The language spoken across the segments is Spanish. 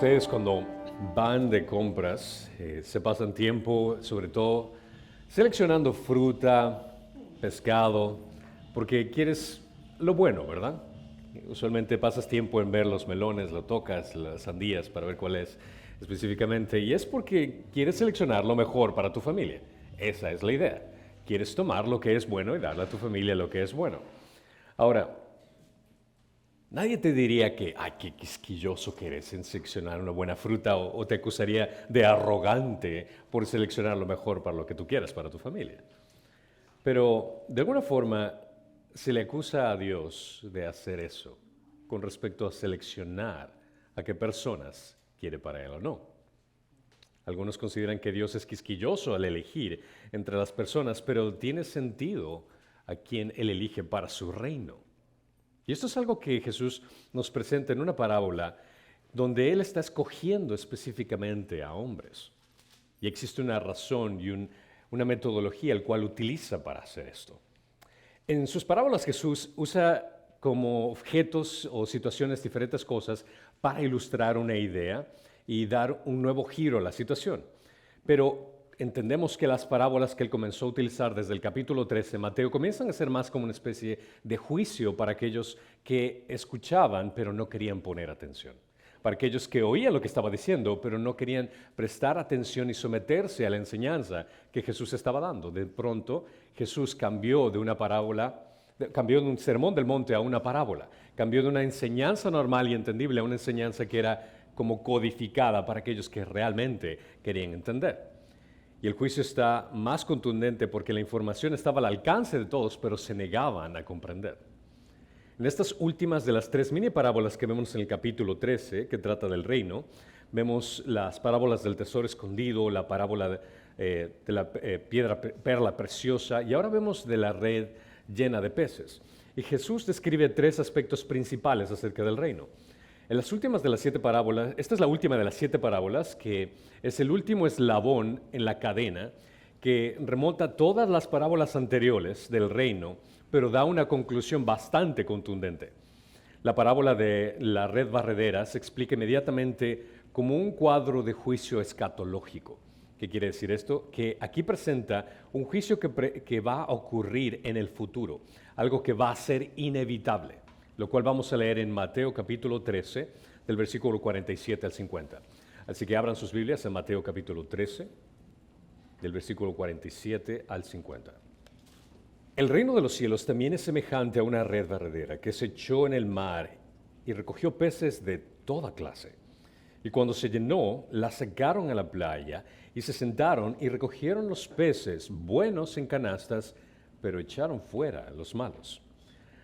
Ustedes cuando van de compras, se pasan tiempo, sobre todo, seleccionando fruta, pescado, porque quieres lo bueno, ¿verdad? Usualmente pasas tiempo en ver los melones, lo tocas, las sandías para ver cuál es específicamente, y es porque quieres seleccionar lo mejor para tu familia. Esa es la idea. Quieres tomar lo que es bueno y darle a tu familia lo que es bueno. Ahora, nadie te diría que, ay, qué quisquilloso que eres en seleccionar una buena fruta o te acusaría de arrogante por seleccionar lo mejor para lo que tú quieras para tu familia. Pero de alguna forma se le acusa a Dios de hacer eso con respecto a seleccionar a qué personas quiere para Él o no. Algunos consideran que Dios es quisquilloso al elegir entre las personas, pero tiene sentido a quien Él elige para su reino. Y esto es algo que Jesús nos presenta en una parábola donde Él está escogiendo específicamente a hombres. Y existe una razón y una metodología el cual utiliza para hacer esto. En sus parábolas Jesús usa como objetos o situaciones diferentes cosas para ilustrar una idea y dar un nuevo giro a la situación. Pero entendemos que las parábolas que él comenzó a utilizar desde el capítulo 13 de Mateo comienzan a ser más como una especie de juicio para aquellos que escuchaban pero no querían poner atención. Para aquellos que oían lo que estaba diciendo pero no querían prestar atención y someterse a la enseñanza que Jesús estaba dando. De pronto Jesús cambió de una parábola, cambió de un sermón del monte a una parábola, cambió de una enseñanza normal y entendible a una enseñanza que era como codificada para aquellos que realmente querían entender. Y el juicio está más contundente porque la información estaba al alcance de todos, pero se negaban a comprender. En estas últimas de las 3 mini parábolas que vemos en el capítulo 13, que trata del reino, vemos las parábolas del tesoro escondido, la parábola de la perla preciosa, y ahora vemos de la red llena de peces. Y Jesús describe 3 aspectos principales acerca del reino. En las últimas de las 7 parábolas, esta es la última de las 7 parábolas, que es el último eslabón en la cadena que remonta todas las parábolas anteriores del reino, pero da una conclusión bastante contundente. La parábola de la red barredera se explica inmediatamente como un cuadro de juicio escatológico. ¿Qué quiere decir esto? Que aquí presenta un juicio que va a ocurrir en el futuro, algo que va a ser inevitable, lo cual vamos a leer en Mateo capítulo 13, del versículo 47 al 50. Así que abran sus Biblias en Mateo capítulo 13, del versículo 47 al 50. El reino de los cielos también es semejante a una red barredera que se echó en el mar y recogió peces de toda clase. Y cuando se llenó, la sacaron a la playa y se sentaron y recogieron los peces buenos en canastas, pero echaron fuera los malos.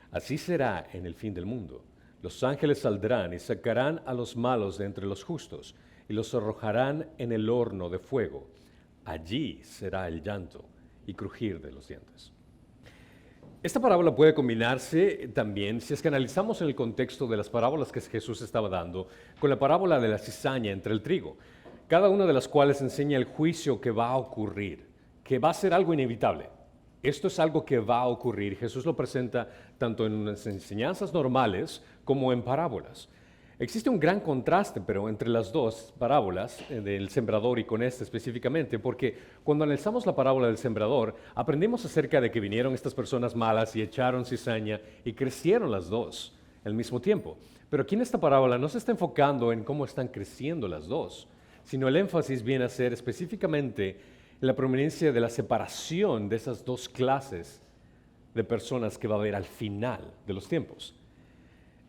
Así será en el fin del mundo. Los ángeles saldrán y sacarán a los malos de entre los justos y los arrojarán en el horno de fuego. Allí será el llanto y crujir de los dientes. Esta parábola puede combinarse también, si es que analizamos en el contexto de las parábolas que Jesús estaba dando, con la parábola de la cizaña entre el trigo, cada una de las cuales enseña el juicio que va a ocurrir, que va a ser algo inevitable. Esto es algo que va a ocurrir. Jesús lo presenta tanto en las enseñanzas normales como en parábolas. Existe un gran contraste, pero entre las dos parábolas, del sembrador y con esta específicamente, porque cuando analizamos la parábola del sembrador, aprendimos acerca de que vinieron estas personas malas y echaron cizaña y crecieron las dos al mismo tiempo. Pero aquí en esta parábola no se está enfocando en cómo están creciendo las dos, sino el énfasis viene a ser específicamente en la prominencia de la separación de esas dos clases de personas que va a haber al final de los tiempos.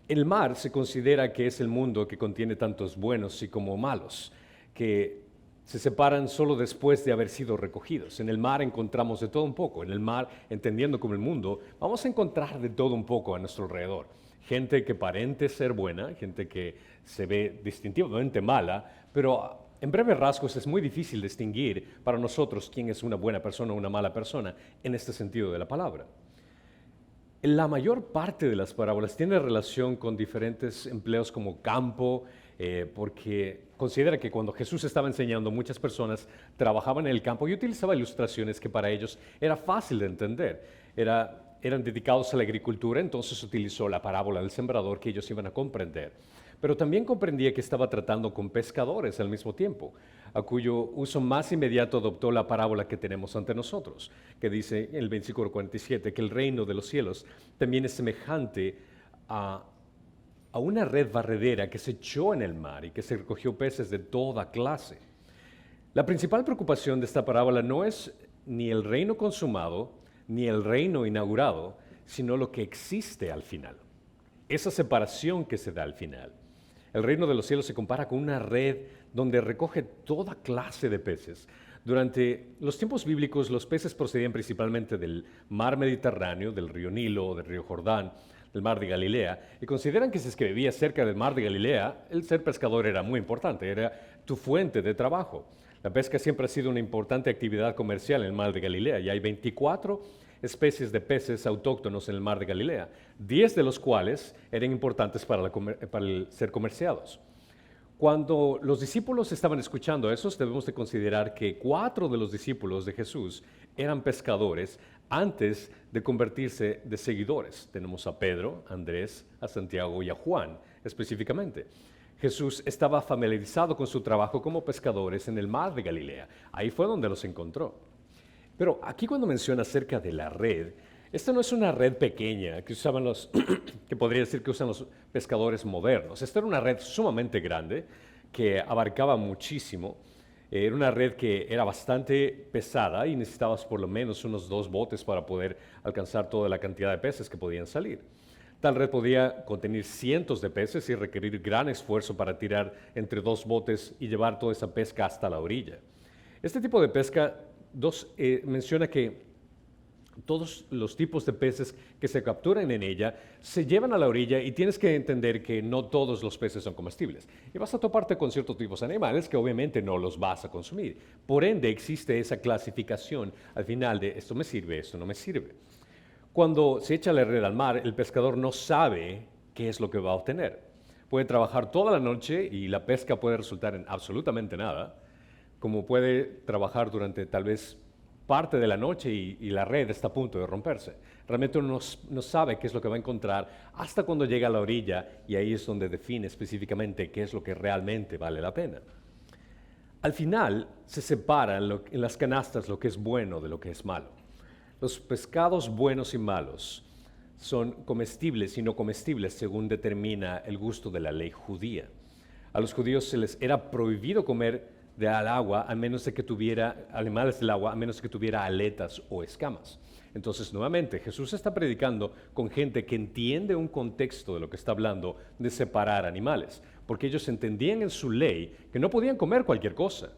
El mar se considera que es el mundo que contiene tantos buenos y como malos, que se separan solo después de haber sido recogidos. En el mar encontramos de todo un poco. En el mar, entendiendo como el mundo, vamos a encontrar de todo un poco a nuestro alrededor. Gente que parente ser buena, gente que se ve distintivamente mala, pero en breves rasgos es muy difícil distinguir para nosotros quién es una buena persona o una mala persona en este sentido de la palabra. La mayor parte de las parábolas tiene relación con diferentes empleos como campo, porque considera que cuando Jesús estaba enseñando, muchas personas trabajaban en el campo y utilizaba ilustraciones que para ellos era fácil de entender. Era eran dedicados a la agricultura, entonces utilizó la parábola del sembrador que ellos iban a comprender. Pero también comprendía que estaba tratando con pescadores al mismo tiempo, a cuyo uso más inmediato adoptó la parábola que tenemos ante nosotros, que dice en el versículo 47 que el reino de los cielos también es semejante a una red barredera que se echó en el mar y que se recogió peces de toda clase. La principal preocupación de esta parábola no es ni el reino consumado, ni el reino inaugurado, sino lo que existe al final. Esa separación que se da al final. El reino de los cielos se compara con una red donde recoge toda clase de peces. Durante los tiempos bíblicos, los peces procedían principalmente del mar Mediterráneo, del río Nilo, del río Jordán, del mar de Galilea, y consideran que si es que vivía cerca del mar de Galilea, el ser pescador era muy importante, era tu fuente de trabajo. La pesca siempre ha sido una importante actividad comercial en el mar de Galilea, y hay 24 especies de peces autóctonos en el mar de Galilea, 10 de los cuales eran importantes para el ser comerciados. Cuando los discípulos estaban escuchando eso, debemos de considerar que 4 de los discípulos de Jesús eran pescadores antes de convertirse de seguidores. Tenemos a Pedro, a Andrés, a Santiago y a Juan específicamente. Jesús estaba familiarizado con su trabajo como pescadores en el mar de Galilea. Ahí fue donde los encontró. Pero aquí cuando menciona acerca de la red, esta no es una red pequeña que usaban que podría decir que usan los pescadores modernos. Esta era una red sumamente grande que abarcaba muchísimo. Era una red que era bastante pesada y necesitabas por lo menos unos 2 botes para poder alcanzar toda la cantidad de peces que podían salir. Tal red podía contener cientos de peces y requerir gran esfuerzo para tirar entre 2 botes y llevar toda esa pesca hasta la orilla. Este tipo de pesca menciona que todos los tipos de peces que se capturan en ella se llevan a la orilla y tienes que entender que no todos los peces son comestibles. Y vas a toparte con ciertos tipos de animales que obviamente no los vas a consumir. Por ende, existe esa clasificación al final de esto me sirve, esto no me sirve. Cuando se echa la red al mar, el pescador no sabe qué es lo que va a obtener. Puede trabajar toda la noche y la pesca puede resultar en absolutamente nada, como puede trabajar durante tal vez parte de la noche y la red está a punto de romperse. Realmente uno no sabe qué es lo que va a encontrar hasta cuando llega a la orilla y ahí es donde define específicamente qué es lo que realmente vale la pena. Al final se separa en las canastas lo que es bueno de lo que es malo. Los pescados buenos y malos son comestibles y no comestibles según determina el gusto de la ley judía. A los judíos se les era prohibido comer del agua a menos de que tuviera animales del agua, a menos de que tuviera aletas o escamas. Entonces, nuevamente, Jesús está predicando con gente que entiende un contexto de lo que está hablando de separar animales, porque ellos entendían en su ley que no podían comer cualquier cosa.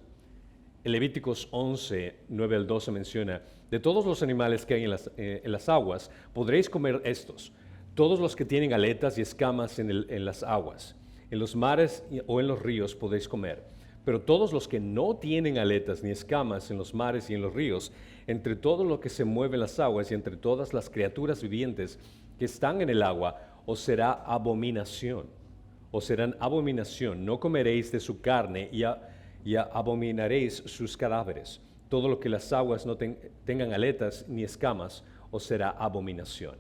En Levíticos 11, 9 al 12 menciona, de todos los animales que hay en las aguas, podréis comer estos, todos los que tienen aletas y escamas en las aguas. En los mares o en los ríos podéis comer. Pero todos los que no tienen aletas ni escamas en los mares y en los ríos, entre todo lo que se mueve en las aguas y entre todas las criaturas vivientes que están en el agua, os será abominación. Os serán abominación. No comeréis de su carne y abominaréis sus cadáveres. Todo lo que las aguas no tengan aletas ni escamas, os será abominación.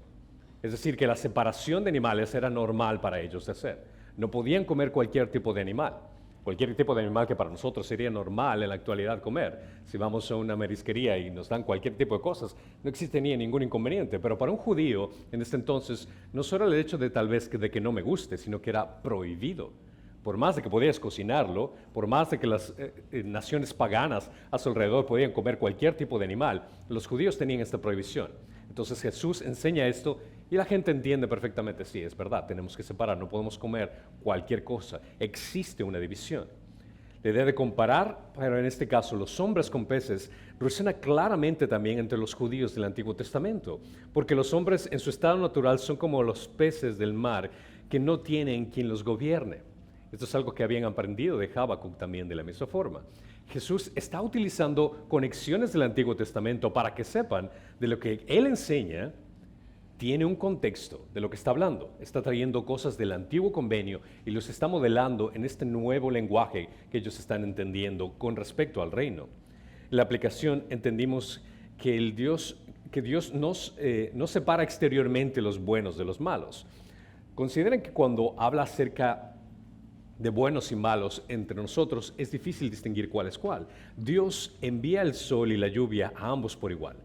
Es decir, que la separación de animales era normal para ellos de hacer. No podían comer cualquier tipo de animal. Cualquier tipo de animal que para nosotros sería normal en la actualidad comer. Si vamos a una marisquería y nos dan cualquier tipo de cosas, no existiría ningún inconveniente. Pero para un judío, en este entonces, no solo el hecho de tal vez de que no me guste, sino que era prohibido. Por más de que podías cocinarlo, por más de que las naciones paganas a su alrededor podían comer cualquier tipo de animal, los judíos tenían esta prohibición. Entonces Jesús enseña esto y la gente entiende perfectamente, sí, es verdad, tenemos que separar, no podemos comer cualquier cosa, existe una división. La idea de comparar, pero en este caso los hombres con peces, resuena claramente también entre los judíos del Antiguo Testamento, porque los hombres en su estado natural son como los peces del mar que no tienen quien los gobierne. Esto es algo que habían aprendido de Habacuc también de la misma forma. Jesús está utilizando conexiones del Antiguo Testamento para que sepan de lo que Él enseña, tiene un contexto de lo que está hablando. Está trayendo cosas del Antiguo Convenio y los está modelando en este nuevo lenguaje que ellos están entendiendo con respecto al reino. En la aplicación entendimos que el Dios que Dios no separa exteriormente los buenos de los malos. Consideren que cuando habla acerca de buenos y malos entre nosotros, es difícil distinguir cuál es cuál. Dios envía el sol y la lluvia a ambos por igual.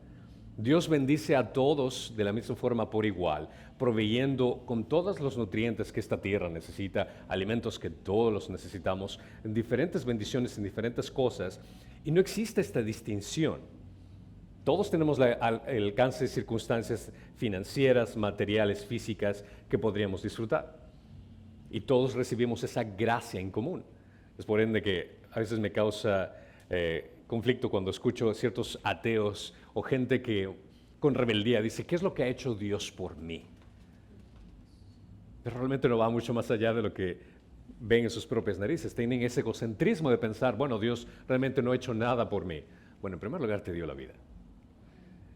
Dios bendice a todos de la misma forma por igual, proveyendo con todos los nutrientes que esta tierra necesita, alimentos que todos los necesitamos, en diferentes bendiciones, en diferentes cosas, y no existe esta distinción. Todos tenemos el alcance de circunstancias financieras, materiales, físicas que podríamos disfrutar. Y todos recibimos esa gracia en común. Es por ende que a veces me causa conflicto cuando escucho a ciertos ateos o gente que con rebeldía dice, ¿qué es lo que ha hecho Dios por mí? Pero realmente no va mucho más allá de lo que ven en sus propias narices. Tienen ese egocentrismo de pensar, bueno, Dios realmente no ha hecho nada por mí. Bueno, en primer lugar te dio la vida.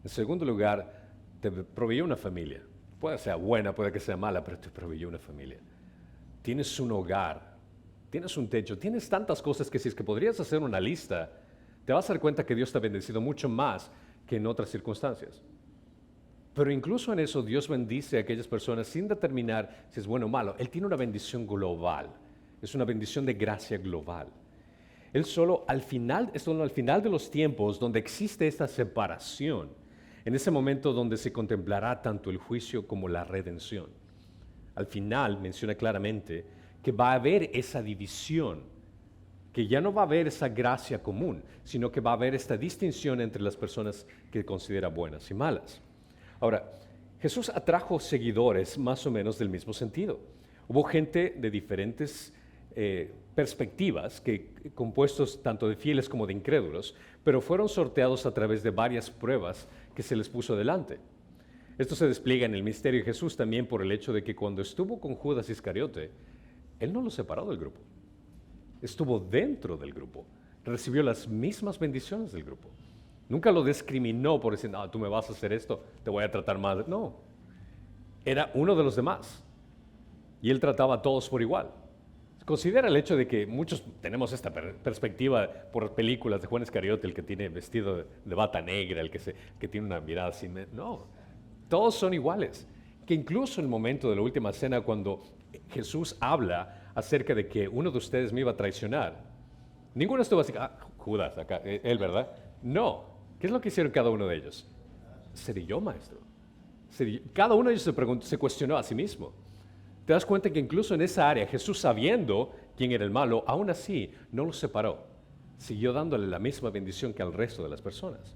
En segundo lugar, te proveyó una familia. Puede que sea buena, puede que sea mala, pero te proveyó una familia. Tienes un hogar, tienes un techo, tienes tantas cosas que si es que podrías hacer una lista, te vas a dar cuenta que Dios te ha bendecido mucho más que en otras circunstancias. Pero incluso en eso Dios bendice a aquellas personas sin determinar si es bueno o malo. Él tiene una bendición global, es una bendición de gracia global. Él solo al final de los tiempos donde existe esta separación, en ese momento donde se contemplará tanto el juicio como la redención. Al final menciona claramente que va a haber esa división, que ya no va a haber esa gracia común, sino que va a haber esta distinción entre las personas que considera buenas y malas. Ahora, Jesús atrajo seguidores más o menos del mismo sentido. Hubo gente de diferentes perspectivas, compuestos tanto de fieles como de incrédulos, pero fueron sorteados a través de varias pruebas que se les puso delante. Esto se despliega en el misterio de Jesús también por el hecho de que cuando estuvo con Judas Iscariote, él no lo separó del grupo. Estuvo dentro del grupo, recibió las mismas bendiciones del grupo. Nunca lo discriminó por decir, no, tú me vas a hacer esto, te voy a tratar mal. No, era uno de los demás y él trataba a todos por igual. Considera el hecho de que muchos tenemos esta perspectiva por películas de Juan Iscariote, el que tiene vestido de bata negra, el que tiene una mirada así. No, todos son iguales. Que incluso en el momento de la última cena, cuando Jesús habla acerca de que uno de ustedes me iba a traicionar, ninguno estuvo así, Judas, acá, él, ¿verdad? No. ¿Qué es lo que hicieron cada uno de ellos? ¿Seré yo, maestro? Cada uno de ellos se cuestionó a sí mismo. Te das cuenta que incluso en esa área, Jesús, sabiendo quién era el malo, aún así no lo separó. Siguió dándole la misma bendición que al resto de las personas.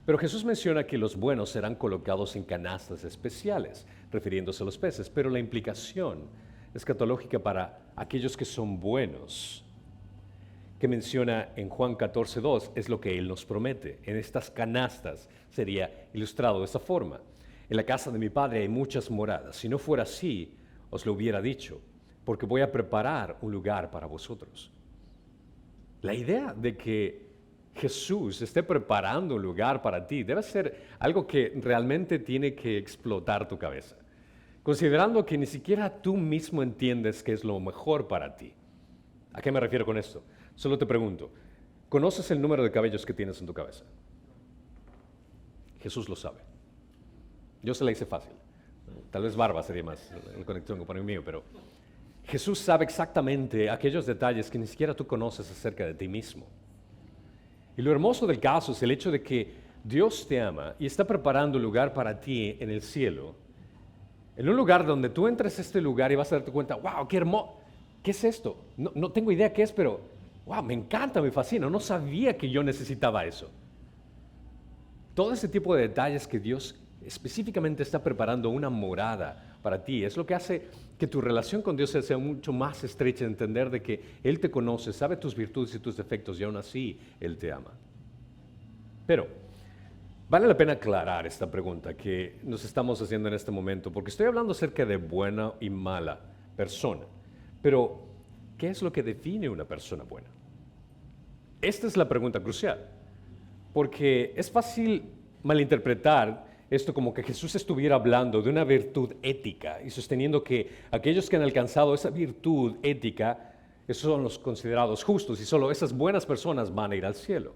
Pero Jesús menciona que los buenos serán colocados en canastas especiales, refiriéndose a los peces, pero la implicación escatológica para aquellos que son buenos, que menciona en Juan 14:2, es lo que Él nos promete. En estas canastas sería ilustrado de esta forma. En la casa de mi Padre hay muchas moradas. Si no fuera así, os lo hubiera dicho, porque voy a preparar un lugar para vosotros. La idea de que Jesús esté preparando un lugar para ti debe ser algo que realmente tiene que explotar tu cabeza, considerando que ni siquiera tú mismo entiendes qué es lo mejor para ti. ¿A qué me refiero con esto? Solo te pregunto, ¿conoces el número de cabellos que tienes en tu cabeza? Jesús lo sabe. Yo se la hice fácil. Tal vez barba sería más la conexión con el mío, pero Jesús sabe exactamente aquellos detalles que ni siquiera tú conoces acerca de ti mismo. Y lo hermoso del caso es el hecho de que Dios te ama y está preparando un lugar para ti en el cielo, en un lugar donde tú entres a este lugar y vas a darte cuenta, wow, qué hermoso, ¿qué es esto? No tengo idea qué es, pero wow, me encanta, me fascina, no sabía que yo necesitaba eso. Todo ese tipo de detalles que Dios específicamente está preparando una morada para ti, es lo que hace que tu relación con Dios sea mucho más estrecha, entender de que Él te conoce, sabe tus virtudes y tus defectos y aún así Él te ama. Pero vale la pena aclarar esta pregunta que nos estamos haciendo en este momento, porque estoy hablando acerca de buena y mala persona, pero ¿qué es lo que define una persona buena? Esta es la pregunta crucial, porque es fácil malinterpretar esto como que Jesús estuviera hablando de una virtud ética y sosteniendo que aquellos que han alcanzado esa virtud ética, esos son los considerados justos y solo esas buenas personas van a ir al cielo.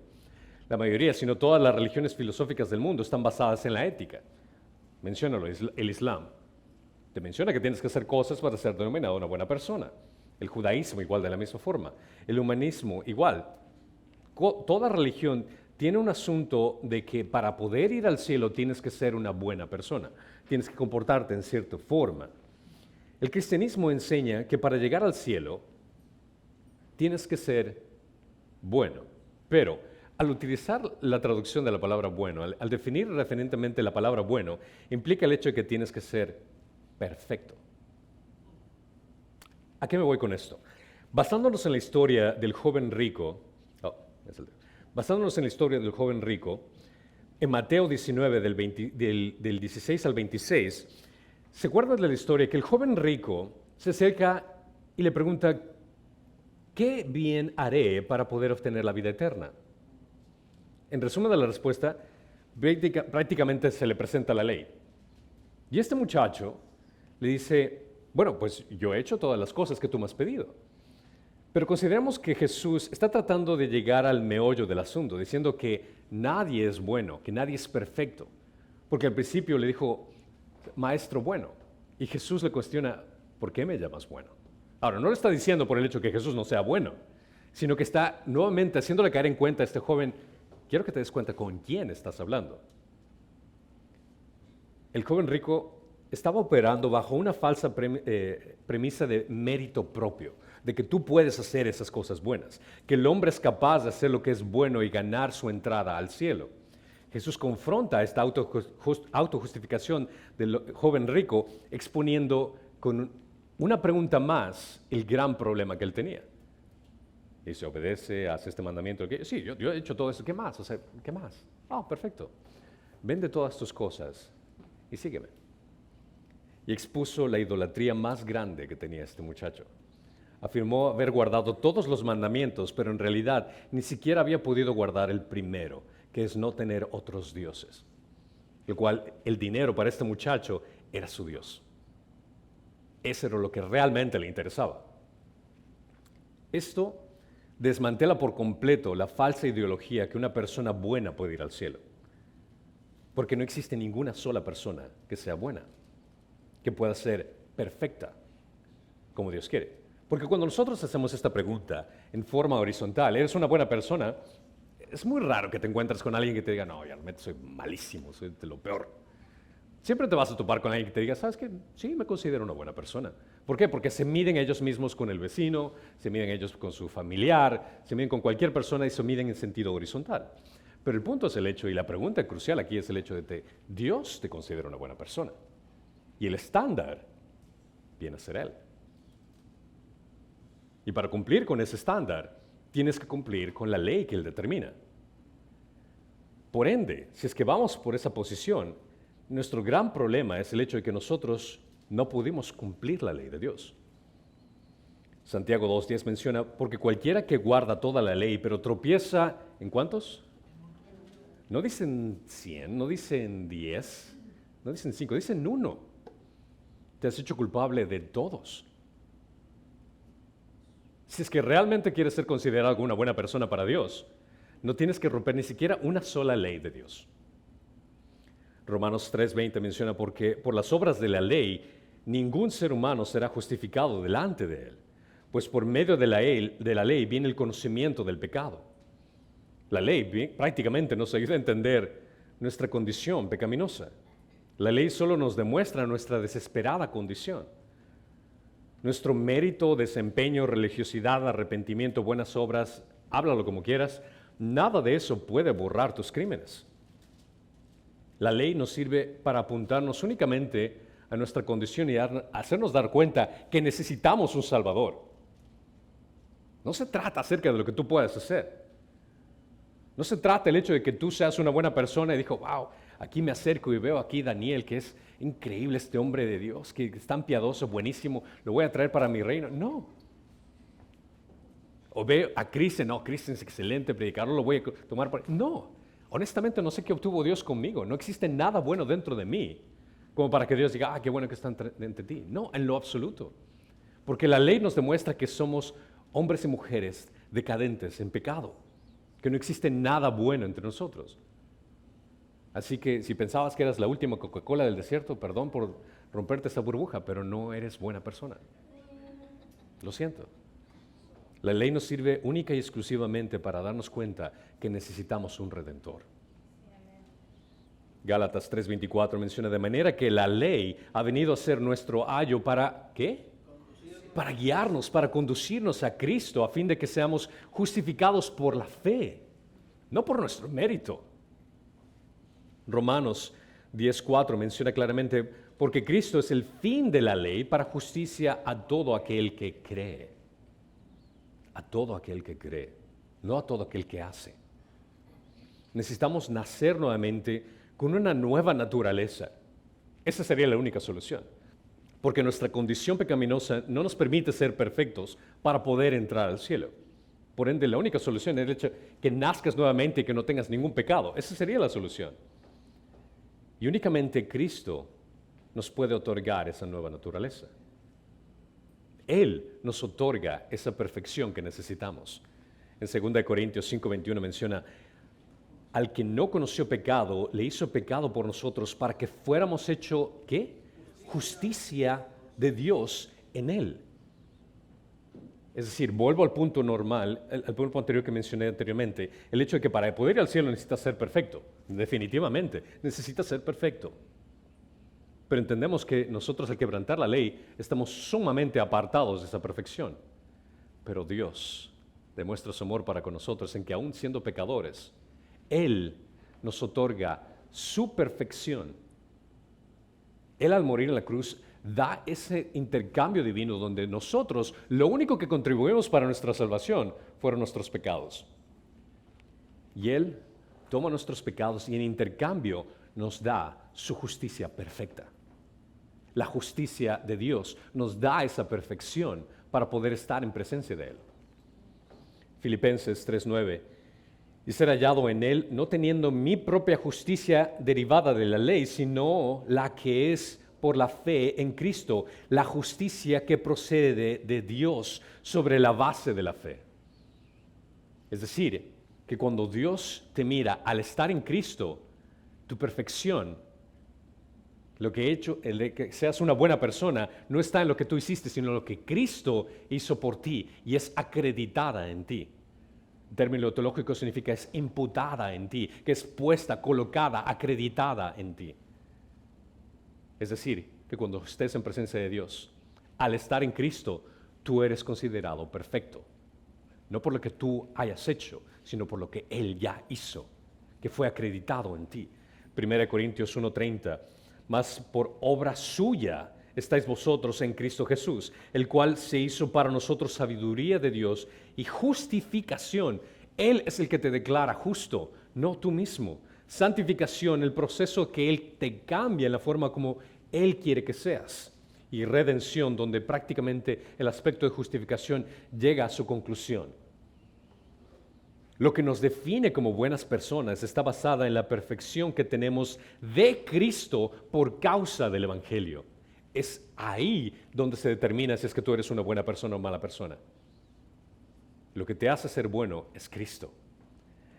La mayoría, sino todas las religiones filosóficas del mundo están basadas en la ética. Menciónalo, el Islam. Te menciona que tienes que hacer cosas para ser denominado una buena persona. El judaísmo igual, de la misma forma. El humanismo igual. Toda religión tiene un asunto de que para poder ir al cielo tienes que ser una buena persona. Tienes que comportarte en cierta forma. El cristianismo enseña que para llegar al cielo tienes que ser bueno. Pero al utilizar la traducción de la palabra bueno, al definir referentemente la palabra bueno, implica el hecho de que tienes que ser perfecto. ¿A qué me voy con esto? Basándonos en la historia del joven rico, en Mateo 19, del 16 al 26, ¿se acuerdan de la historia que el joven rico se acerca y le pregunta, ¿qué bien haré para poder obtener la vida eterna? En resumen de la respuesta, prácticamente se le presenta la ley. Y este muchacho le dice, bueno, pues yo he hecho todas las cosas que tú me has pedido. Pero consideramos que Jesús está tratando de llegar al meollo del asunto, diciendo que nadie es bueno, que nadie es perfecto. Porque al principio le dijo, maestro bueno. Y Jesús le cuestiona, ¿por qué me llamas bueno? Ahora, no le está diciendo por el hecho que Jesús no sea bueno, sino que está nuevamente haciéndole caer en cuenta a este joven, quiero que te des cuenta con quién estás hablando. El joven rico estaba operando bajo una falsa premisa de mérito propio, de que tú puedes hacer esas cosas buenas, que el hombre es capaz de hacer lo que es bueno y ganar su entrada al cielo. Jesús confronta esta autojustificación del joven rico exponiendo con una pregunta más el gran problema que él tenía. Dice, obedece, hace este mandamiento. Sí, yo he hecho todo eso. ¿Qué más? O sea, ¿qué más? Perfecto. Vende todas tus cosas y sígueme. Y expuso la idolatría más grande que tenía este muchacho. Afirmó haber guardado todos los mandamientos, pero en realidad ni siquiera había podido guardar el primero, que es no tener otros dioses. El cual, el dinero para este muchacho era su Dios. Eso era lo que realmente le interesaba. Esto desmantela por completo la falsa ideología que una persona buena puede ir al cielo. Porque no existe ninguna sola persona que sea buena, que pueda ser perfecta, como Dios quiere. Porque cuando nosotros hacemos esta pregunta en forma horizontal, ¿eres una buena persona? Es muy raro que te encuentres con alguien que te diga, no, realmente soy malísimo, soy de lo peor. Siempre te vas a topar con alguien que te diga, ¿sabes qué? Sí, me considero una buena persona. ¿Por qué? Porque se miden ellos mismos con el vecino, se miden ellos con su familiar, se miden con cualquier persona y se miden en sentido horizontal. Pero el punto es el hecho, y la pregunta crucial aquí es el hecho de que Dios te considera una buena persona. Y el estándar viene a ser Él. Y para cumplir con ese estándar, tienes que cumplir con la ley que Él determina. Por ende, si es que vamos por esa posición, nuestro gran problema es el hecho de que nosotros no pudimos cumplir la ley de Dios. Santiago 2:10 menciona, porque cualquiera que guarda toda la ley, pero tropieza, ¿en cuántos? No dicen 100, no dicen 10, no dicen 5, dicen 1. Te has hecho culpable de todos. Si es que realmente quieres ser considerado una buena persona para Dios, no tienes que romper ni siquiera una sola ley de Dios. Romanos 3:20 menciona, porque por las obras de la ley, ningún ser humano será justificado delante de Él, pues por medio de la ley viene el conocimiento del pecado. La ley prácticamente nos ayuda a entender nuestra condición pecaminosa. La ley solo nos demuestra nuestra desesperada condición. Nuestro mérito, desempeño, religiosidad, arrepentimiento, buenas obras, háblalo como quieras, nada de eso puede borrar tus crímenes. La ley nos sirve para apuntarnos únicamente a nuestra condición y hacernos dar cuenta que necesitamos un Salvador. No se trata acerca de lo que tú puedas hacer. No se trata el hecho de que tú seas una buena persona y dijo, wow, aquí me acerco y veo aquí a Daniel, que es increíble este hombre de Dios, que es tan piadoso, buenísimo, lo voy a traer para mi reino. No. O veo a Kristen, no, Kristen es excelente predicador, lo voy a tomar para... No, honestamente no sé qué obtuvo Dios conmigo. No existe nada bueno dentro de mí como para que Dios diga, qué bueno que está entre ti. No, en lo absoluto. Porque la ley nos demuestra que somos hombres y mujeres decadentes en pecado. que no existe nada bueno entre nosotros. Así que si pensabas que eras la última Coca-Cola del desierto, perdón por romperte esa burbuja, pero no eres buena persona. Lo siento. La ley nos sirve única y exclusivamente para darnos cuenta que necesitamos un redentor. Gálatas 3:24 menciona de manera que la ley ha venido a ser nuestro ayo para, ¿qué? Para guiarnos, para conducirnos a Cristo, a fin de que seamos justificados por la fe, no por nuestro mérito. Romanos 10:4 menciona claramente, porque Cristo es el fin de la ley para justicia a todo aquel que cree. A todo aquel que cree, no a todo aquel que hace. Necesitamos nacer nuevamente con una nueva naturaleza. Esa sería la única solución. Porque nuestra condición pecaminosa no nos permite ser perfectos para poder entrar al cielo. Por ende, la única solución es el hecho que nazcas nuevamente y que no tengas ningún pecado. Esa sería la solución. Y únicamente Cristo nos puede otorgar esa nueva naturaleza. Él nos otorga esa perfección que necesitamos. En 2 Corintios 5:21 menciona, al que no conoció pecado, le hizo pecado por nosotros para que fuéramos hecho, ¿qué? Justicia de Dios en él. Es decir, vuelvo al punto normal, al punto anterior que mencioné anteriormente, el hecho de que para poder ir al cielo necesitas ser perfecto. Definitivamente, necesitas ser perfecto. Pero entendemos que nosotros al quebrantar la ley estamos sumamente apartados de esa perfección. Pero Dios demuestra su amor para con nosotros en que aún siendo pecadores, Él nos otorga su perfección. Él al morir en la cruz da ese intercambio divino donde nosotros lo único que contribuimos para nuestra salvación fueron nuestros pecados. Y Él toma nuestros pecados y en intercambio nos da su justicia perfecta. La justicia de Dios nos da esa perfección para poder estar en presencia de Él. Filipenses 3:9, y ser hallado en Él, no teniendo mi propia justicia derivada de la ley, sino la que es por la fe en Cristo, la justicia que procede de Dios sobre la base de la fe. Es decir, que cuando Dios te mira al estar en Cristo, tu perfección, lo que he hecho, el de que seas una buena persona, no está en lo que tú hiciste, sino en lo que Cristo hizo por ti y es acreditada en ti. El término teológico significa es imputada en ti, que es puesta, colocada, acreditada en ti. Es decir, que cuando estés en presencia de Dios, al estar en Cristo, tú eres considerado perfecto. No por lo que tú hayas hecho, sino por lo que Él ya hizo, que fue acreditado en ti. 1 Corintios 1:30, mas por obra suya estáis vosotros en Cristo Jesús, el cual se hizo para nosotros sabiduría de Dios y justificación. Él es el que te declara justo, no tú mismo. Santificación, el proceso que Él te cambia en la forma como Él quiere que seas. Y redención, donde prácticamente el aspecto de justificación llega a su conclusión. Lo que nos define como buenas personas está basada en la perfección que tenemos de Cristo por causa del Evangelio. Es ahí donde se determina si es que tú eres una buena persona o mala persona. Lo que te hace ser bueno es Cristo.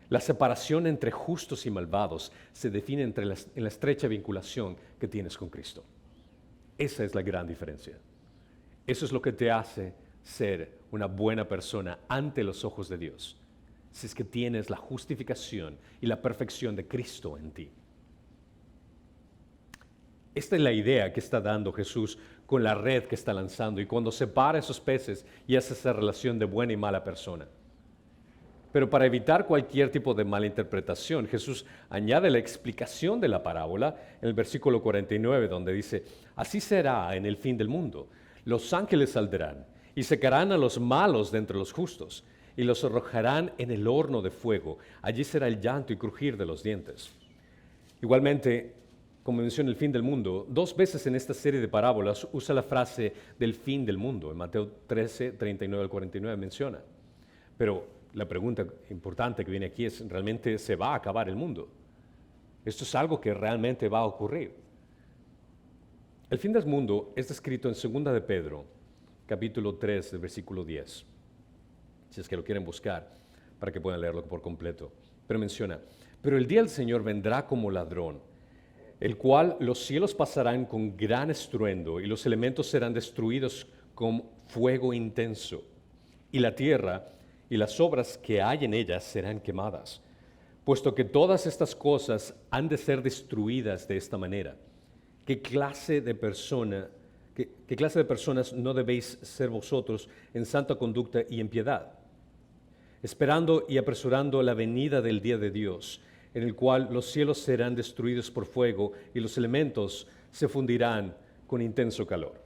La separación entre justos y malvados se define en la estrecha vinculación que tienes con Cristo. Esa es la gran diferencia. Eso es lo que te hace ser una buena persona ante los ojos de Dios. Si es que tienes la justificación y la perfección de Cristo en ti. Esta es la idea que está dando Jesús con la red que está lanzando y cuando separa esos peces y hace esa relación de buena y mala persona. Pero para evitar cualquier tipo de mala interpretación, Jesús añade la explicación de la parábola en el versículo 49, donde dice, así será en el fin del mundo. Los ángeles saldrán y sacarán a los malos de entre los justos y los arrojarán en el horno de fuego. Allí será el llanto y crujir de los dientes. Igualmente, como menciona el fin del mundo, 2 veces en esta serie de parábolas usa la frase del fin del mundo. En Mateo 13, 39 al 49 menciona. Pero la pregunta importante que viene aquí es, ¿realmente se va a acabar el mundo? Esto es algo que realmente va a ocurrir. El fin del mundo es descrito en 2 de Pedro, capítulo 3, del versículo 10. Si es que lo quieren buscar. para que puedan leerlo por completo. Pero menciona, pero el día del Señor vendrá como ladrón, el cual los cielos pasarán con gran estruendo y los elementos serán destruidos con fuego intenso, y la tierra y las obras que hay en ella serán quemadas, puesto que todas estas cosas han de ser destruidas de esta manera. ¿Qué clase de personas no debéis ser vosotros en santa conducta y en piedad, esperando y apresurando la venida del día de Dios, en el cual los cielos serán destruidos por fuego y los elementos se fundirán con intenso calor?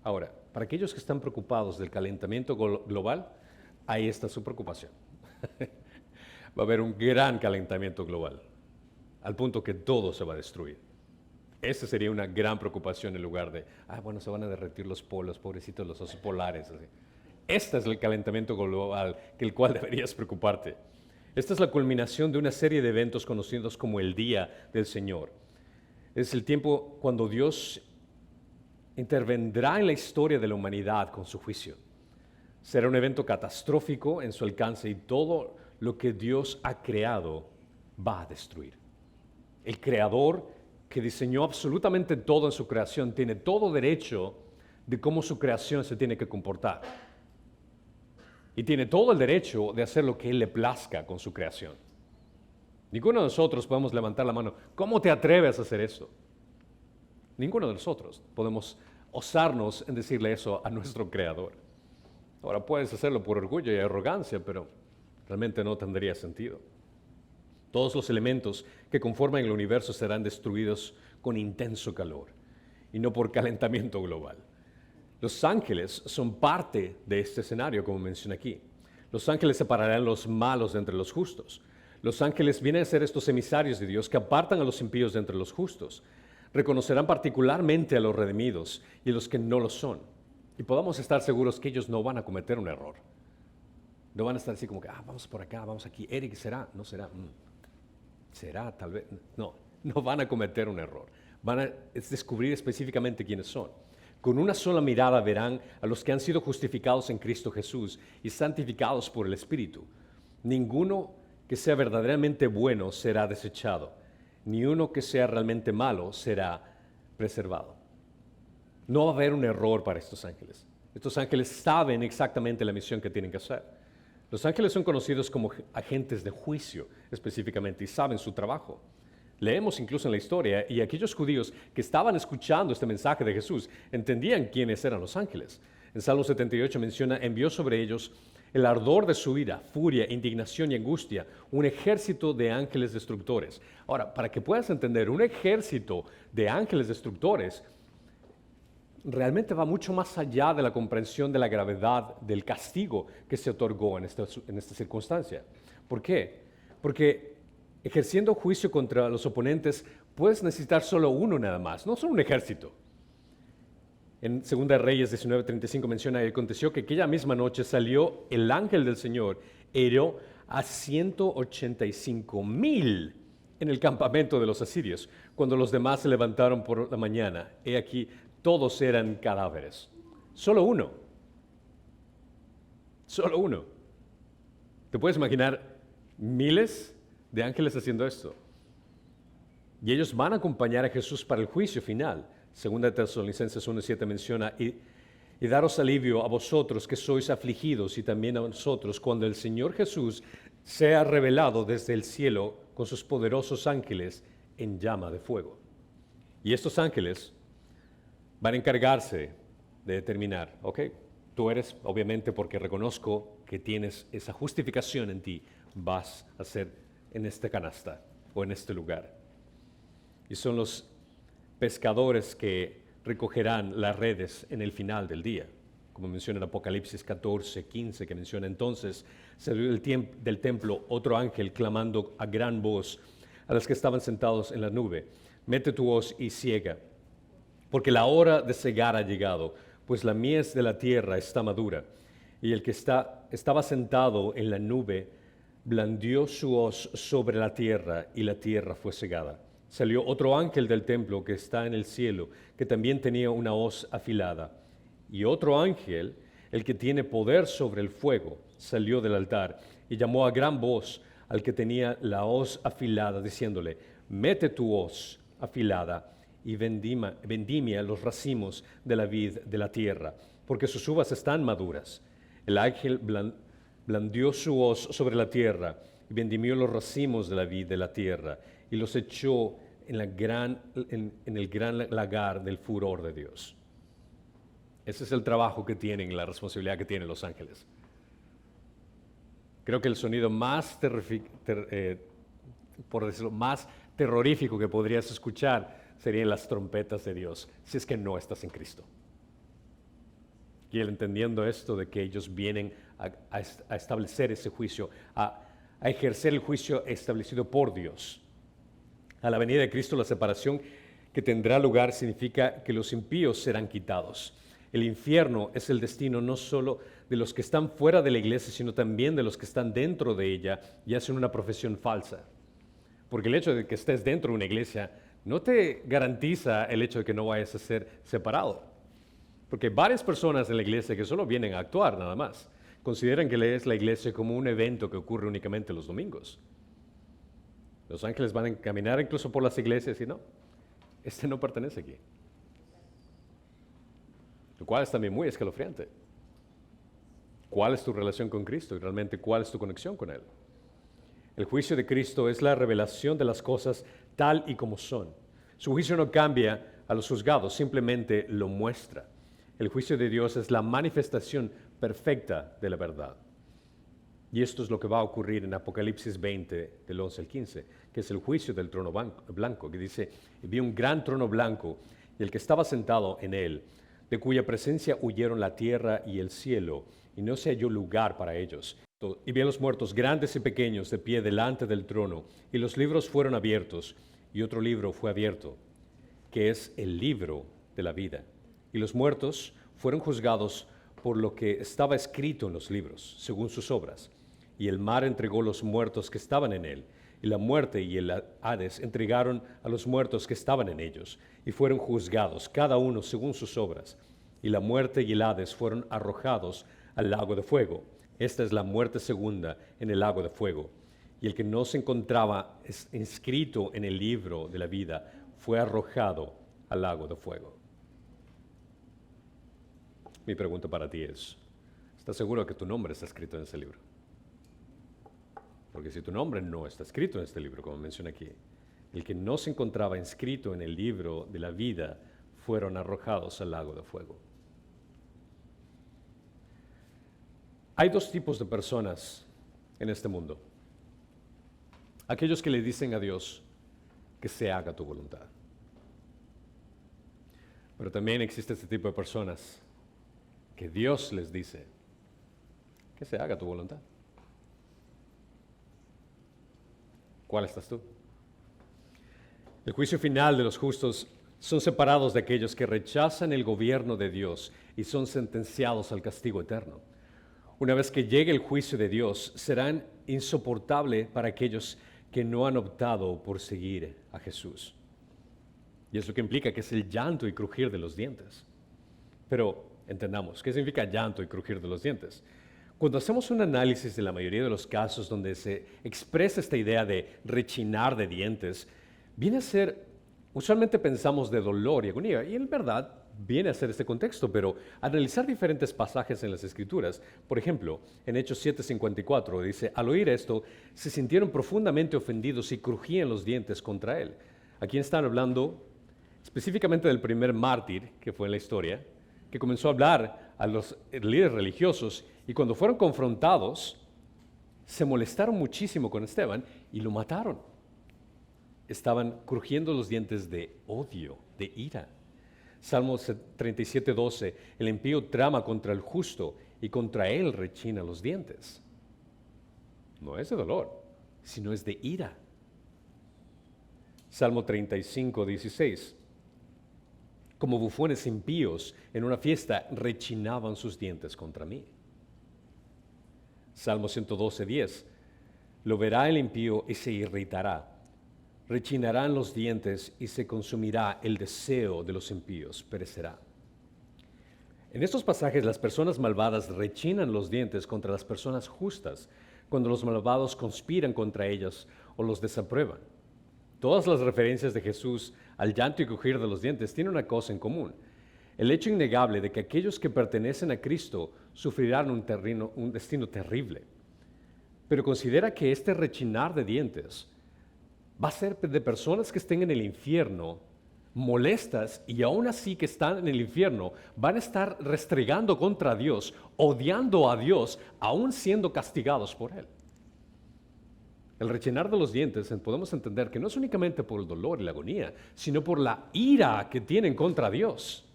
Ahora, para aquellos que están preocupados del calentamiento global, ahí está su preocupación. Va a haber un gran calentamiento global, al punto que todo se va a destruir. Esa sería una gran preocupación en lugar de, bueno, se van a derretir los polos, pobrecitos los osos polares. Así. Este es el calentamiento global, el cual deberías preocuparte. Esta es la culminación de una serie de eventos conocidos como el Día del Señor. Es el tiempo cuando Dios intervendrá en la historia de la humanidad con su juicio. Será un evento catastrófico en su alcance y todo lo que Dios ha creado va a destruir. El Creador, que diseñó absolutamente todo en su creación, tiene todo derecho de cómo su creación se tiene que comportar. Y tiene todo el derecho de hacer lo que Él le plazca con su creación. Ninguno de nosotros podemos levantar la mano. ¿Cómo te atreves a hacer eso? Ninguno de nosotros podemos osarnos en decirle eso a nuestro Creador. Ahora puedes hacerlo por orgullo y arrogancia, pero realmente no tendría sentido. Todos los elementos que conforman el universo serán destruidos con intenso calor y no por calentamiento global. Los ángeles son parte de este escenario, como menciona aquí. Los ángeles separarán los malos de entre los justos. Los ángeles vienen a ser estos emisarios de Dios que apartan a los impíos de entre los justos. Reconocerán particularmente a los redimidos y a los que no lo son. Y podamos estar seguros que ellos no van a cometer un error. No van a estar así como que, vamos por acá, vamos aquí. Eric, ¿será? No será. ¿Será? Tal vez. No van a cometer un error. Van a descubrir específicamente quiénes son. Con una sola mirada verán a los que han sido justificados en Cristo Jesús y santificados por el Espíritu. Ninguno que sea verdaderamente bueno será desechado, ni uno que sea realmente malo será preservado. No va a haber un error para estos ángeles. Estos ángeles saben exactamente la misión que tienen que hacer. Los ángeles son conocidos como agentes de juicio específicamente y saben su trabajo. Leemos incluso en la historia y aquellos judíos que estaban escuchando este mensaje de Jesús entendían quiénes eran los ángeles. En Salmo 78 menciona, envió sobre ellos el ardor de su ira, furia, indignación y angustia, un ejército de ángeles destructores. Ahora, para que puedas entender, un ejército de ángeles destructores realmente va mucho más allá de la comprensión de la gravedad del castigo que se otorgó en esta circunstancia. ¿Por qué? Porque ejerciendo juicio contra los oponentes puedes necesitar solo uno nada más, no solo un ejército. En 2 Reyes 19:35 menciona, y aconteció que aquella misma noche salió el ángel del Señor, hirió a 185,000 en el campamento de los asirios. Cuando los demás se levantaron por la mañana, he aquí, todos eran cadáveres. Solo uno. Solo uno. ¿Te puedes imaginar miles de ángeles haciendo esto? Y ellos van a acompañar a Jesús para el juicio final. Segunda de Tesalonicenses 1:7 menciona, y daros alivio a vosotros que sois afligidos y también a nosotros cuando el Señor Jesús sea revelado desde el cielo con sus poderosos ángeles en llama de fuego. Y estos ángeles van a encargarse de determinar, tú eres, obviamente porque reconozco que tienes esa justificación en ti, vas a ser en esta canasta o en este lugar. Y son los pescadores que recogerán las redes en el final del día. Como menciona en Apocalipsis 14:15, que menciona entonces, salió del templo otro ángel clamando a gran voz a los que estaban sentados en la nube, mete tu hoz y ciega, porque la hora de cegar ha llegado, pues la mies de la tierra está madura. Y el que estaba sentado en la nube blandió su hoz sobre la tierra y la tierra fue cegada. Salió otro ángel del templo que está en el cielo, que también tenía una hoz afilada. Y otro ángel el que tiene poder sobre el fuego, salió del altar y llamó a gran voz al que tenía la hoz afilada, diciéndole, mete tu hoz afilada y vendimia los racimos de la vid de la tierra, porque sus uvas están maduras. El ángel blandió su hoz sobre la tierra y vendimió los racimos de la vid de la tierra y los echó en el gran lagar del furor de Dios. Ese es el trabajo que tienen, la responsabilidad que tienen los ángeles. Creo que el sonido más por decirlo, más terrorífico que podrías escuchar serían las trompetas de Dios, si es que no estás en Cristo. Y él, entendiendo esto de que ellos vienen a establecer ese juicio, a ejercer el juicio establecido por Dios. A la venida de Cristo, la separación que tendrá lugar significa que los impíos serán quitados. El infierno es el destino no solo de los que están fuera de la iglesia, sino también de los que están dentro de ella y hacen una profesión falsa. Porque el hecho de que estés dentro de una iglesia no te garantiza el hecho de que no vayas a ser separado. Porque varias personas en la iglesia que solo vienen a actuar nada más, consideran que es la iglesia como un evento que ocurre únicamente los domingos. Los ángeles van a caminar incluso por las iglesias y no, este no pertenece aquí. Lo cual es también muy escalofriante. ¿Cuál es tu relación con Cristo y realmente cuál es tu conexión con Él? El juicio de Cristo es la revelación de las cosas tal y como son. Su juicio no cambia a los juzgados, simplemente lo muestra. El juicio de Dios es la manifestación perfecta de la verdad. Y esto es lo que va a ocurrir en Apocalipsis 20, del 11 al 15, que es el juicio del trono blanco, que dice, vi un gran trono blanco y el que estaba sentado en él, de cuya presencia huyeron la tierra y el cielo, y no se halló lugar para ellos. Y vi a los muertos grandes y pequeños de pie delante del trono, y los libros fueron abiertos, y otro libro fue abierto, que es el libro de la vida. Y los muertos fueron juzgados por lo que estaba escrito en los libros, según sus obras. Y el mar entregó los muertos que estaban en él, y la muerte y el Hades entregaron a los muertos que estaban en ellos, y fueron juzgados, cada uno según sus obras. Y la muerte y el Hades fueron arrojados al lago de fuego. Esta es la muerte segunda en el lago de fuego. Y el que no se encontraba inscrito en el libro de la vida fue arrojado al lago de fuego. Mi pregunta para ti es, ¿estás seguro que tu nombre está escrito en ese libro? Porque si tu nombre no está escrito en este libro, como menciona aquí, el que no se encontraba inscrito en el libro de la vida fueron arrojados al lago de fuego. Hay dos tipos de personas en este mundo. Aquellos que le dicen a Dios que se haga tu voluntad. Pero también existe este tipo de personas que Dios les dice que se haga tu voluntad. ¿Cuál estás tú? El juicio final de los justos son separados de aquellos que rechazan el gobierno de Dios y son sentenciados al castigo eterno. Una vez que llegue el juicio de Dios, serán insoportables para aquellos que no han optado por seguir a Jesús. Y es lo que implica que es el llanto y crujir de los dientes. Pero entendamos, ¿qué significa llanto y crujir de los dientes? Cuando hacemos un análisis de la mayoría de los casos donde se expresa esta idea de rechinar de dientes, viene a ser, usualmente pensamos de dolor y agonía, y en verdad viene a ser este contexto, pero analizar diferentes pasajes en las Escrituras, por ejemplo, en Hechos 7:54 dice, al oír esto, se sintieron profundamente ofendidos y crujían los dientes contra él. Aquí están hablando específicamente del primer mártir que fue en la historia, que comenzó a hablar a los líderes religiosos y cuando fueron confrontados, se molestaron muchísimo con Esteban y lo mataron. Estaban crujiendo los dientes de odio, de ira. Salmo 37:12, el impío trama contra el justo y contra él rechina los dientes. No es de dolor, sino es de ira. Salmo 35:16, como bufones impíos en una fiesta rechinaban sus dientes contra mí. Salmo 112:10, lo verá el impío y se irritará. Rechinarán los dientes y se consumirá el deseo de los impíos, perecerá. En estos pasajes las personas malvadas rechinan los dientes contra las personas justas cuando los malvados conspiran contra ellas o los desaprueban. Todas las referencias de Jesús al llanto y crujir de los dientes tienen una cosa en común: el hecho innegable de que aquellos que pertenecen a Cristo sufrirán un destino terrible. Pero considera que este rechinar de dientes va a ser de personas que estén en el infierno, molestas, y aún así que están en el infierno, van a estar restregando contra Dios, odiando a Dios, aún siendo castigados por Él. El rechinar de los dientes podemos entender que no es únicamente por el dolor y la agonía, sino por la ira que tienen contra Dios,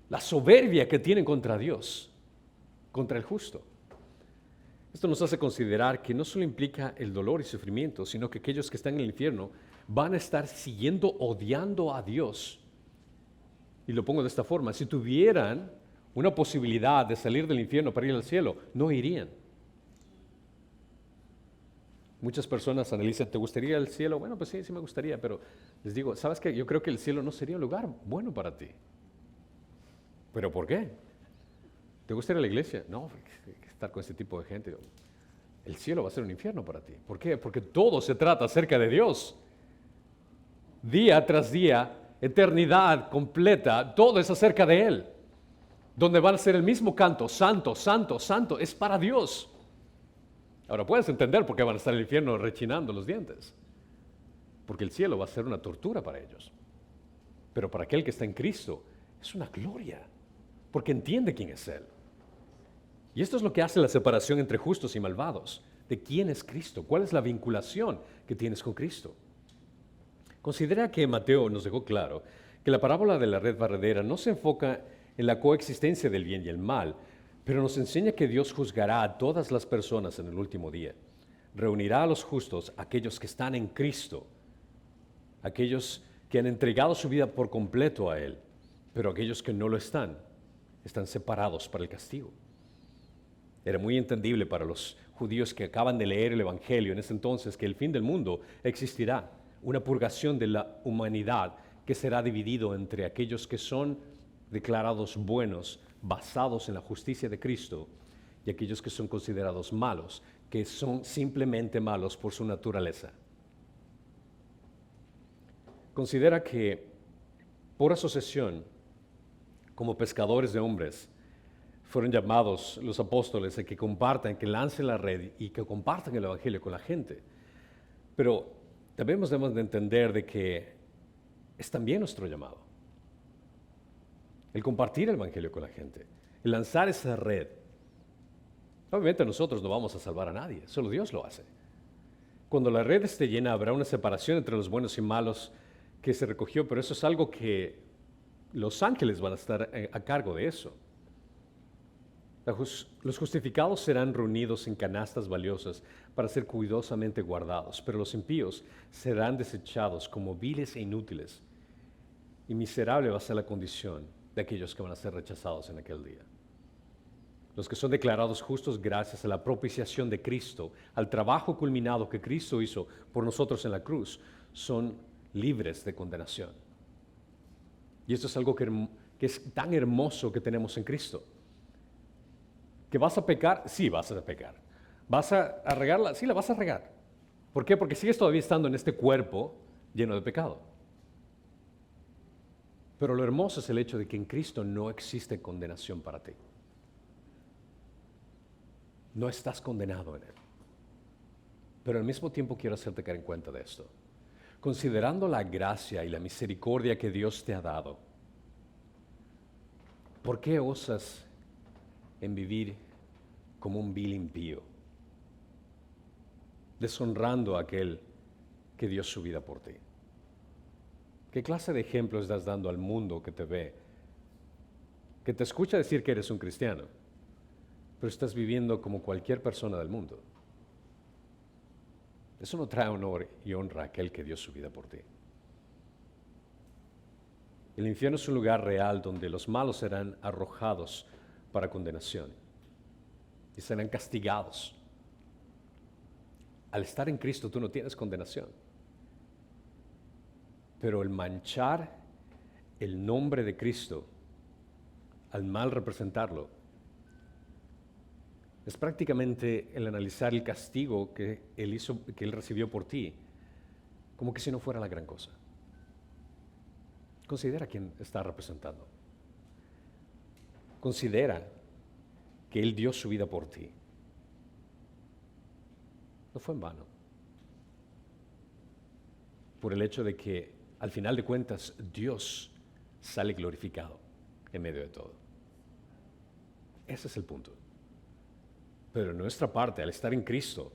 la soberbia que tienen contra Dios, contra el justo. Esto nos hace considerar que no solo implica el dolor y sufrimiento, sino que aquellos que están en el infierno van a estar siguiendo odiando a Dios. Y lo pongo de esta forma: si tuvieran una posibilidad de salir del infierno para ir al cielo, no irían. Muchas personas analizan: ¿te gustaría el cielo? Bueno, pues sí, sí me gustaría, pero les digo, ¿sabes qué? Yo creo que el cielo no sería un lugar bueno para ti. ¿Pero por qué? ¿Te gustaría la iglesia? No, estar con este tipo de gente. El cielo va a ser un infierno para ti. ¿Por qué? Porque todo se trata acerca de Dios. Día tras día, eternidad completa, todo es acerca de Él. Donde van a ser el mismo canto: santo, santo, santo, es para Dios. Ahora puedes entender por qué van a estar en el infierno rechinando los dientes. Porque el cielo va a ser una tortura para ellos. Pero para aquel que está en Cristo es una gloria, porque entiende quién es Él. Y esto es lo que hace la separación entre justos y malvados. ¿De quién es Cristo? ¿Cuál es la vinculación que tienes con Cristo? Considera que Mateo nos dejó claro que la parábola de la red barredera no se enfoca en la coexistencia del bien y el mal, pero nos enseña que Dios juzgará a todas las personas en el último día. Reunirá a los justos, aquellos que están en Cristo, aquellos que han entregado su vida por completo a Él, pero aquellos que no lo están separados para el castigo. Era muy entendible para los judíos que acaban de leer el Evangelio en ese entonces que el fin del mundo existirá, una purgación de la humanidad que será dividido entre aquellos que son declarados buenos, basados en la justicia de Cristo, y aquellos que son considerados malos, que son simplemente malos por su naturaleza. Considera que por asociación, como pescadores de hombres, fueron llamados los apóstoles a que compartan, que lancen la red y que compartan el Evangelio con la gente. Pero debemos de entender de que es también nuestro llamado el compartir el Evangelio con la gente, el lanzar esa red. Obviamente nosotros no vamos a salvar a nadie, solo Dios lo hace. Cuando la red esté llena habrá una separación entre los buenos y malos que se recogió, pero eso es algo que los ángeles van a estar a cargo de eso. Los justificados serán reunidos en canastas valiosas para ser cuidadosamente guardados, pero los impíos serán desechados como viles e inútiles, y miserable va a ser la condición de aquellos que van a ser rechazados en aquel día. Los que son declarados justos gracias a la propiciación de Cristo, al trabajo culminado que Cristo hizo por nosotros en la cruz, son libres de condenación. Y esto es algo que es tan hermoso que tenemos en Cristo. ¿Que vas a pecar? Sí, vas a pecar. ¿Vas a regarla? Sí, la vas a regar. ¿Por qué? Porque sigues todavía estando en este cuerpo lleno de pecado. Pero lo hermoso es el hecho de que en Cristo no existe condenación para ti. No estás condenado en Él. Pero al mismo tiempo quiero hacerte caer en cuenta de esto. Considerando la gracia y la misericordia que Dios te ha dado, ¿por qué osas en vivir como un vil impío, deshonrando a aquel que dio su vida por ti? ¿Qué clase de ejemplo estás dando al mundo que te ve, que te escucha decir que eres un cristiano, pero estás viviendo como cualquier persona del mundo? Eso no trae honor y honra a aquel que dio su vida por ti. El infierno es un lugar real donde los malos serán arrojados para condenación y serán castigados. Al estar en Cristo tú no tienes condenación. Pero el manchar el nombre de Cristo al mal representarlo, es prácticamente el analizar el castigo que Él recibió por ti, como que si no fuera la gran cosa. Considera quién está representando. Considera que Él dio su vida por ti. No fue en vano. Por el hecho de que, al final de cuentas, Dios sale glorificado en medio de todo. Ese es el punto. Pero en nuestra parte, al estar en Cristo,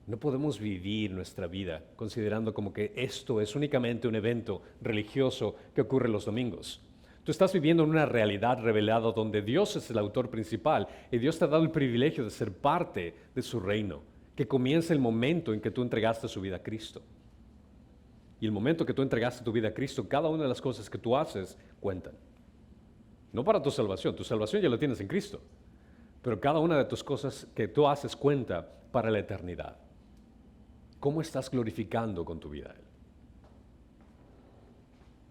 no podemos vivir nuestra vida considerando como que esto es únicamente un evento religioso que ocurre los domingos. Tú estás viviendo en una realidad revelada donde Dios es el autor principal y Dios te ha dado el privilegio de ser parte de su reino, que comienza el momento en que tú entregaste su vida a Cristo. Y el momento que tú entregaste tu vida a Cristo, cada una de las cosas que tú haces cuentan. No para tu salvación ya la tienes en Cristo, pero cada una de tus cosas que tú haces cuenta para la eternidad. ¿Cómo estás glorificando con tu vida a Él?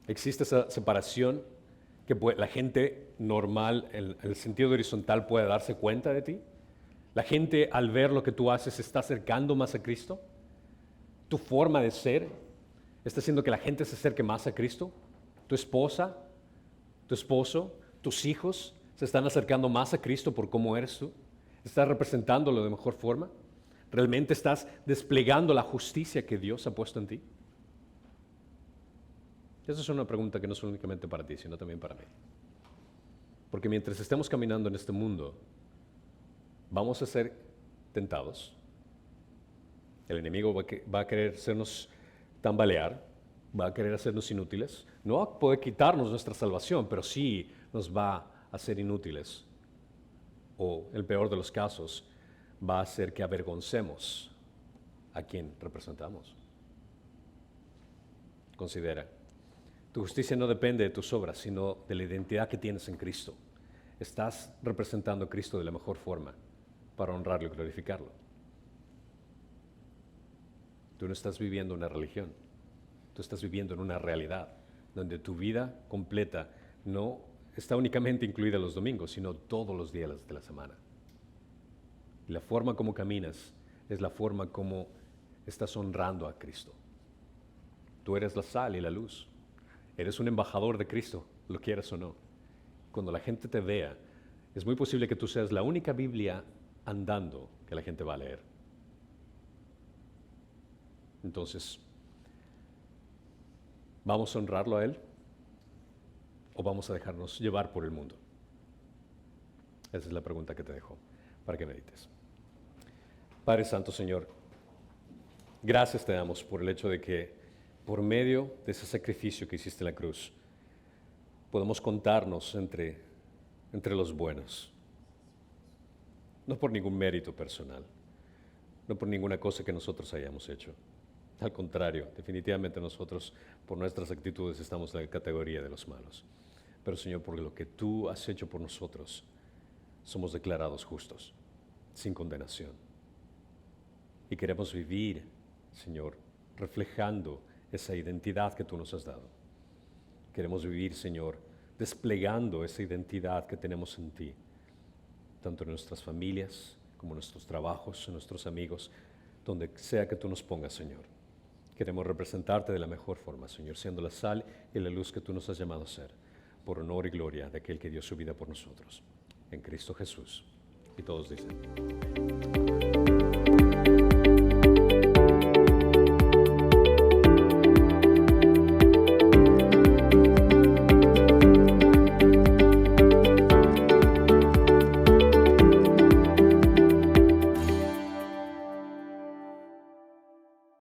¿Existe esa separación que la gente normal, en el sentido horizontal, puede darse cuenta de ti? ¿La gente al ver lo que tú haces se está acercando más a Cristo? ¿Tu forma de ser está haciendo que la gente se acerque más a Cristo? ¿Tu esposa, tu esposo, tus hijos se están acercando más a Cristo por cómo eres tú? ¿Estás representándolo de mejor forma? ¿Realmente estás desplegando la justicia que Dios ha puesto en ti? Esa es una pregunta que no es únicamente para ti, sino también para mí. Porque mientras estemos caminando en este mundo, vamos a ser tentados. El enemigo va a querer hacernos tambalear, va a querer hacernos inútiles. No va a poder quitarnos nuestra salvación, pero sí nos va a hacer inútiles. O, el peor de los casos, va a hacer que avergoncemos a quien representamos. Considera, tu justicia no depende de tus obras, sino de la identidad que tienes en Cristo. Estás representando a Cristo de la mejor forma para honrarlo y glorificarlo. Tú no estás viviendo una religión, tú estás viviendo en una realidad donde tu vida completa no está únicamente incluida los domingos, sino todos los días de la semana. Y la forma como caminas es la forma como estás honrando a Cristo. Tú eres la sal y la luz. Eres un embajador de Cristo, lo quieras o no. Cuando la gente te vea, es muy posible que tú seas la única Biblia andando que la gente va a leer. Entonces, ¿vamos a honrarlo a Él? ¿O vamos a dejarnos llevar por el mundo? Esa es la pregunta que te dejo para que medites. Padre Santo, Señor, gracias te damos por el hecho de que por medio de ese sacrificio que hiciste en la cruz, podemos contarnos entre los buenos. No por ningún mérito personal, no por ninguna cosa que nosotros hayamos hecho. Al contrario, definitivamente nosotros, por nuestras actitudes, estamos en la categoría de los malos. Pero Señor, por lo que tú has hecho por nosotros, somos declarados justos, sin condenación. Y queremos vivir, Señor, reflejando esa identidad que tú nos has dado. Queremos vivir, Señor, desplegando esa identidad que tenemos en ti, tanto en nuestras familias, como en nuestros trabajos, en nuestros amigos, donde sea que tú nos pongas, Señor. Queremos representarte de la mejor forma, Señor, siendo la sal y la luz que tú nos has llamado a ser, por honor y gloria de aquel que dio su vida por nosotros, en Cristo Jesús. Y todos dicen...